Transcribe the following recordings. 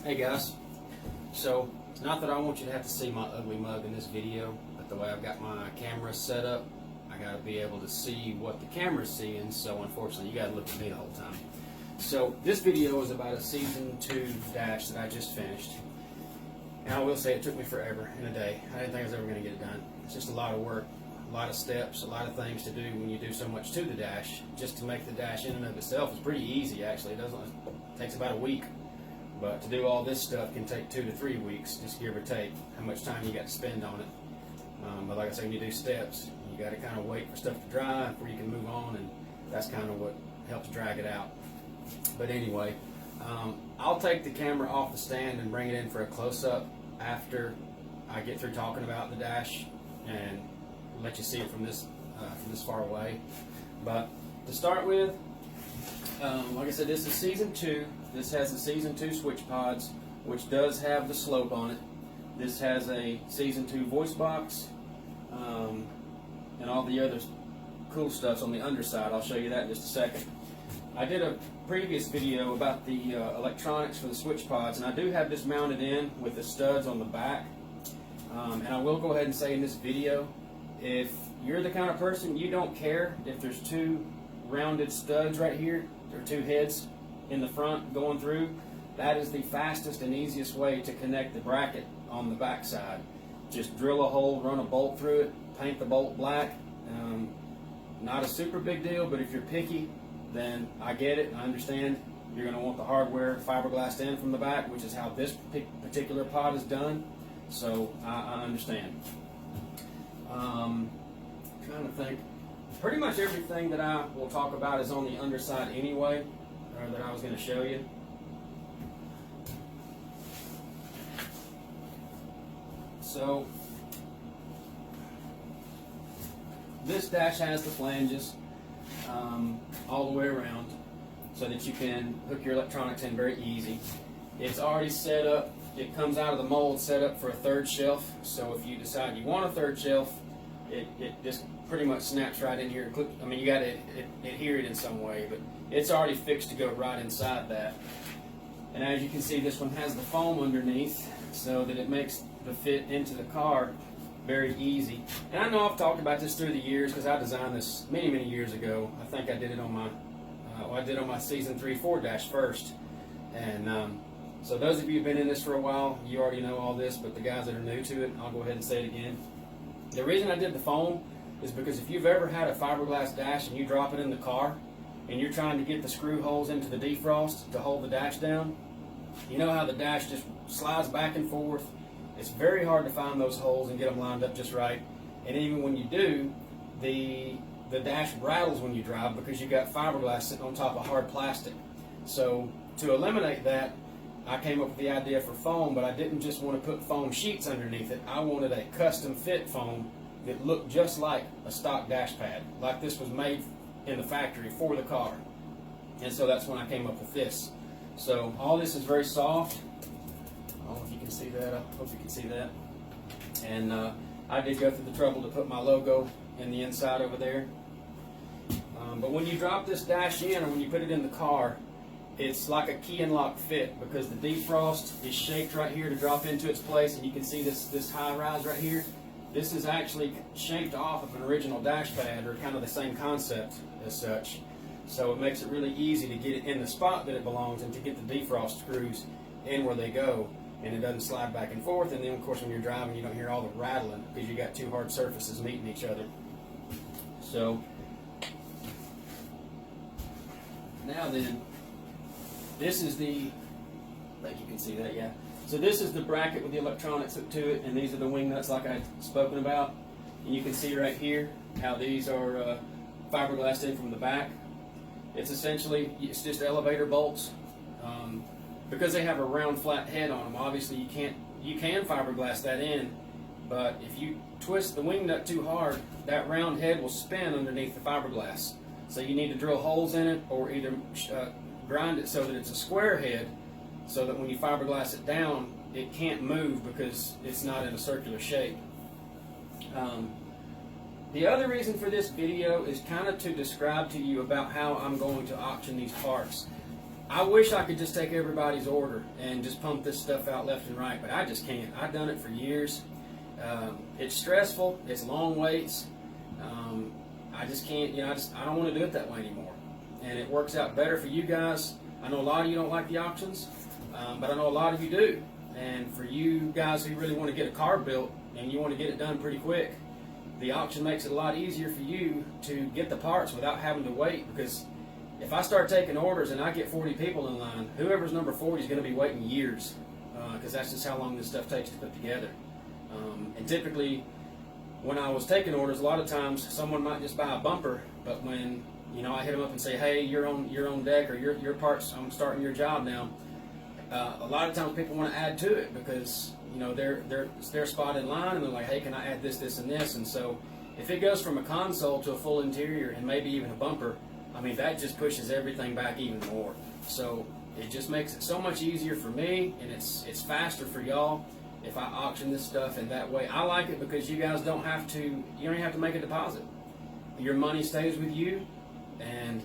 Hey guys, so not that I want you to have to see my ugly mug in this video, but the way I've got my camera set up, I got to be able to see what the camera's seeing, so unfortunately you got to look at me the whole time. So this video is about a Season 2 dash that I just finished. And I will say it took me forever in a day. I didn't think I was ever going to get it done. It's just a lot of work, a lot of steps, a lot of things to do when you do so much to the dash. Just to make the dash in and of itself is pretty easy actually. It takes about a week. But to do all this stuff can take 2 to 3 weeks, just give or take, how much time you got to spend on it. But like I say, when you do steps, you got to kind of wait for stuff to dry before you can move on, and that's kind of what helps drag it out. But anyway, I'll take the camera off the stand and bring it in for a close-up after I get through talking about the dash and let you see it from this far away. But to start with, like I said, this is Season 2. This has the Season 2 switch pods, which does have the slope on it. This has a Season 2 voice box, and all the other cool stuff's on the underside. I'll show you that in just a second. I did a previous video about the electronics for the switch pods, and I do have this mounted in with the studs on the back. And I will go ahead and say in this video, if you're the kind of person you don't care if there's 2 rounded studs right here, or 2 heads in the front going through, that is the fastest and easiest way to connect the bracket on the back side. Just drill a hole, run a bolt through it, paint the bolt black. Not a super big deal, but if you're picky, then I get it, I understand. You're going to want the hardware fiberglassed in from the back, which is how this particular pod is done, so I understand. Trying to think. Pretty much everything that I will talk about is on the underside anyway, or that I was going to show you. So, this dash has the flanges all the way around so that you can hook your electronics in very easy. It's already set up, it comes out of the mold set up for a 3rd shelf, so if you decide you want a 3rd shelf, it just pretty much snaps right in here. I mean, you got to adhere it in some way, but it's already fixed to go right inside that. And as you can see, this one has the foam underneath so that it makes the fit into the car very easy. And I know I've talked about this through the years because I designed this many years ago. I think I did it on my I did on my Season 3-4 dash first. And so those of you who've been in this for a while, you already know all this, but the guys that are new to it, I'll go ahead and say it again. The reason I did the foam is because if you've ever had a fiberglass dash and you drop it in the car and you're trying to get the screw holes into the defrost to hold the dash down, you know how the dash just slides back and forth. It's very hard to find those holes and get them lined up just right. And even when you do, the dash rattles when you drive because you've got fiberglass sitting on top of hard plastic. So to eliminate that, I came up with the idea for foam, but I didn't just want to put foam sheets underneath it. I wanted a custom fit foam that looked just like a stock dash pad, like this was made in the factory for the car. And so that's when I came up with this. So all this is very soft. I don't know if you can see that. I hope you can see that. And I did go through the trouble to put my logo in the inside over there. But when you drop this dash in, or when you put it in the car, it's like a key and lock fit because the defrost is shaped right here to drop into its place, and you can see this high rise right here. This is actually shaped off of an original dash pad, or kind of the same concept as such. So it makes it really easy to get it in the spot that it belongs and to get the defrost screws in where they go, and it doesn't slide back and forth. And then of course when you're driving, you don't hear all the rattling because you got 2 hard surfaces meeting each other. So now then, this is the, I think you can see that, yeah. So this is the bracket with the electronics hooked to it, and these are the wing nuts like I had spoken about. And you can see right here how these are fiberglassed in from the back. It's essentially, it's just elevator bolts. Because they have a round flat head on them, obviously you can fiberglass that in, but if you twist the wing nut too hard, that round head will spin underneath the fiberglass. So you need to drill holes in it, or either grind it so that it's a square head, so that when you fiberglass it down, it can't move because it's not in a circular shape. The other reason for this video is kind of to describe to you about how I'm going to auction these parts. I wish I could just take everybody's order and just pump this stuff out left and right, but I just can't. I've done it for years. It's stressful. It's long waits. I just can't. I don't want to do it that way anymore. And it works out better for you guys. I know a lot of you don't like the auctions, but I know a lot of you do. And for you guys who really want to get a car built and you want to get it done pretty quick, the auction makes it a lot easier for you to get the parts without having to wait. Because if I start taking orders and I get 40 people in line, whoever's number 40 is going to be waiting years, because that's just how long this stuff takes to put together. And typically, when I was taking orders, a lot of times someone might just buy a bumper, but when I hit them up and say, "Hey, you're on deck, or your parts, I'm starting your job now," a lot of times people want to add to it because it's their spot in line, and they're like, "Hey, can I add this, this, and this?" And so, if it goes from a console to a full interior and maybe even a bumper, I mean, that just pushes everything back even more. So it just makes it so much easier for me, and it's faster for y'all if I auction this stuff in that way. I like it because you guys don't have to make a deposit. Your money stays with you, and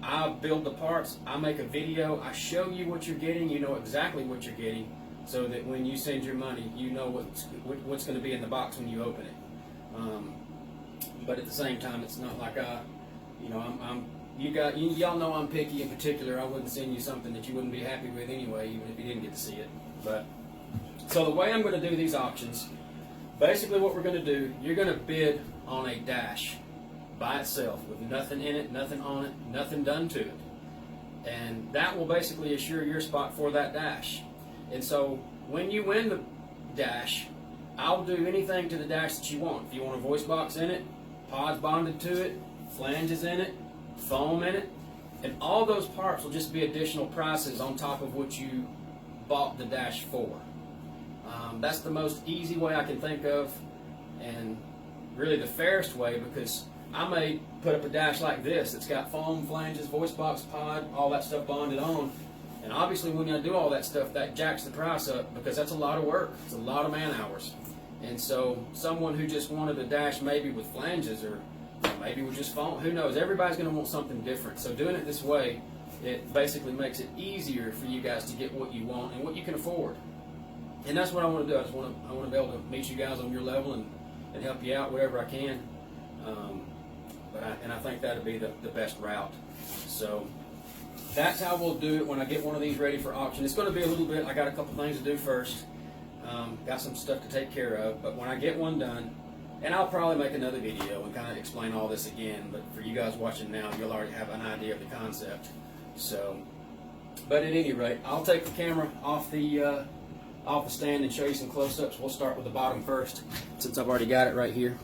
I build the parts, I make a video, I show you what you're getting, you know exactly what you're getting, so that when you send your money, you know what's going to be in the box when you open it. But at the same time, it's not like y'all know I'm picky. In particular, I wouldn't send you something that you wouldn't be happy with anyway, even if you didn't get to see it. But so the way I'm going to do these auctions, basically what we're going to do, you're going to bid on a dash by itself with nothing in it, nothing on it, nothing done to it. And that will basically assure your spot for that dash. And so when you win the dash, I'll do anything to the dash that you want. If you want a voice box in it, pods bonded to it, flanges in it, foam in it, and all those parts will just be additional prices on top of what you bought the dash for. That's the most easy way I can think of, and really the fairest way, because I may put up a dash like this. It's got foam, flanges, voice box, pod, all that stuff bonded on. And obviously when you do all that stuff, that jacks the price up because that's a lot of work. It's a lot of man hours. And so someone who just wanted a dash maybe with flanges or maybe with just foam, who knows? Everybody's going to want something different. So doing it this way, it basically makes it easier for you guys to get what you want and what you can afford. And that's what I want to do. I want to be able to meet you guys on your level and help you out whatever I can. I think that'll be the best route. So that's how we'll do it when I get one of these ready for auction. It's going to be a little bit, I got a couple things to do first. Got some stuff to take care of, but when I get one done, and I'll probably make another video and kind of explain all this again, but for you guys watching now, you'll already have an idea of the concept. So, but at any rate, I'll take the camera off the stand and show you some close-ups. We'll start with the bottom first, since I've already got it right here.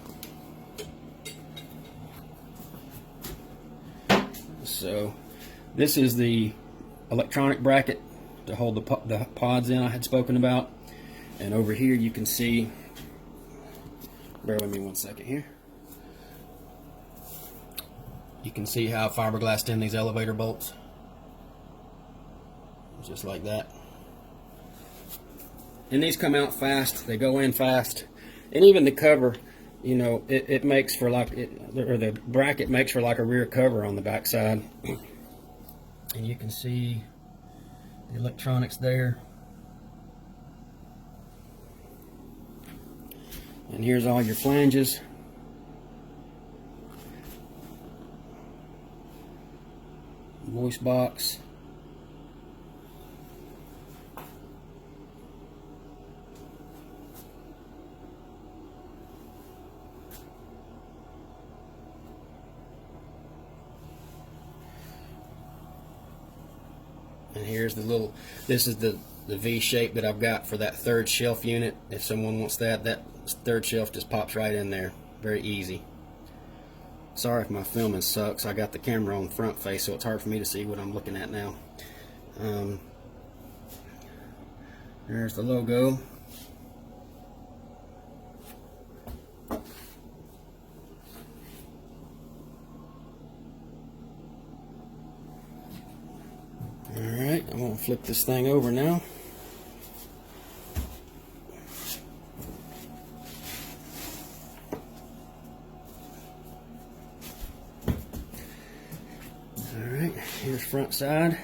So this is the electronic bracket to hold the pods in I had spoken about. And over here you can see, bear with me one second here. You can see how I fiberglassed in these elevator bolts. Just like that. And these come out fast, they go in fast. And even the cover, it makes for the bracket makes for like a rear cover on the back side. And you can see the electronics there. And here's all your flanges. Voice box. And here's this is the V shape that I've got for that third shelf unit. If someone wants that third shelf just pops right in there. Very easy. Sorry if my filming sucks. I got the camera on front face, so it's hard for me to see what I'm looking at now. There's the logo. Alright, I'm going to flip this thing over now. Alright, here's front side.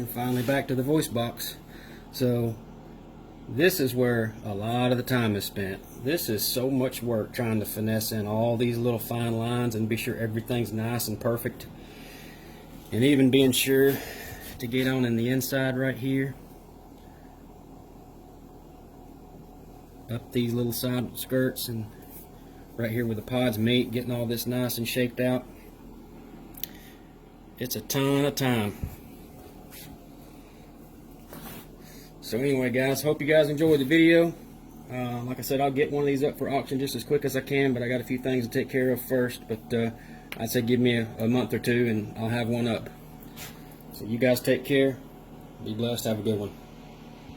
finally back to the voice box. So this is where a lot of the time is spent. This is so much work trying to finesse in all these little fine lines and be sure everything's nice and perfect, and even being sure to get on in the inside right here, up these little side skirts, and right here where the pods meet, getting all this nice and shaped out. It's a ton of time. So anyway, guys, hope you guys enjoyed the video. Like I said, I'll get one of these up for auction just as quick as I can, but I got a few things to take care of first. But I'd say give me a month or two and I'll have one up. So you guys take care. Be blessed. Have a good one.